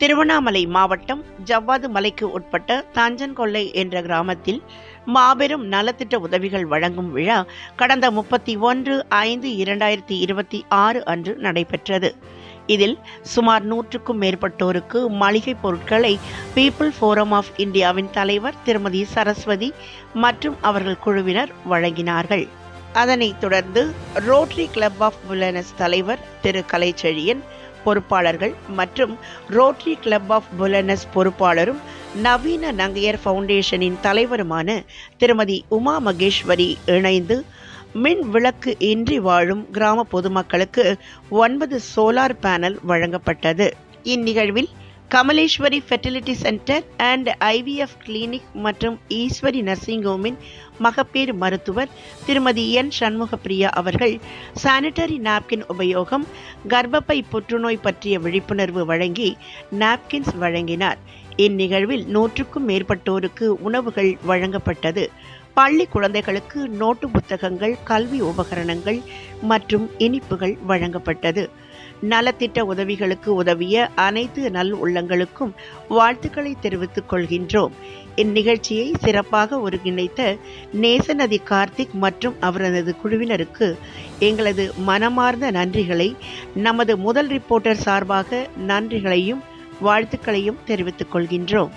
திருவண்ணாமலை மாவட்டம் ஜவ்வாது மலைக்கு உட்பட்ட தாஞ்சன்கொல்லை என்ற கிராமத்தில் மாபெரும் நலத்திட்ட உதவிகள் வழங்கும் விழா கடந்த 31/5/2026 அன்று நடைபெற்றது. இதில் சுமார் 100க்கும் மேற்பட்டோருக்கு மளிகை பொருட்களை பீப்புள் ஃபோரம் ஆஃப் இந்தியாவின் தலைவர் திருமதி சரஸ்வதி மற்றும் அவர்கள் குழுவினர் வழங்கினார்கள். அதனைத் தொடர்ந்து ரோட்டரி கிளப் ஆஃப் புலனஸ் தலைவர் திரு கலைச்செழியன், பொறுப்பாளர்கள் மற்றும் ரோட்டரி கிளப் ஆஃப் புலனஸ் பொறுப்பாளரும் நவீன நங்கையர் ஃபவுண்டேஷனின் தலைவருமான திருமதி உமா மகேஸ்வரி இணைந்து மின் விளக்கு இன்றி வாழும் கிராம பொதுமக்களுக்கு 9 சோலார் பேனல் வழங்கப்பட்டது. இந்நிகழ்வில் Kamaleswari fertility centre and IVF clinic மற்றும் ஈஸ்வரி நர்சிங் ஹோமின் மகப்பேறு மருத்துவர் திருமதி என் சண்முகப்பிரியா அவர்கள் சானிட்டரி நாப்கின் உபயோகம், கர்ப்பப்பை புற்றுநோய் பற்றிய விழிப்புணர்வு வழங்கி நாப்கின்ஸ் வழங்கினார். இந்நிகழ்வில் 100க்கும் மேற்பட்டோருக்கு உணவுகள் வழங்கப்பட்டது. பள்ளி குழந்தைகளுக்கு நோட்டு புத்தகங்கள், கல்வி உபகரணங்கள் மற்றும் இனிப்புகள் வழங்கப்பட்டது. நலத்திட்ட உதவிகளுக்கு உதவிய அனைத்து நல் உள்ளங்களுக்கும் வாழ்த்துக்களை தெரிவித்துக் கொள்கின்றோம். இந்நிகழ்ச்சியை சிறப்பாக ஒருங்கிணைத்த நேசநதி கார்த்திக் மற்றும் அவரது குழுவினருக்கு எங்களது மனமார்ந்த நன்றிகளை நமது முதல் ரிப்போர்ட்டர் சார்பாக நன்றிகளையும் வாழ்த்துக்களையும் தெரிவித்துக் கொள்கின்றோம்.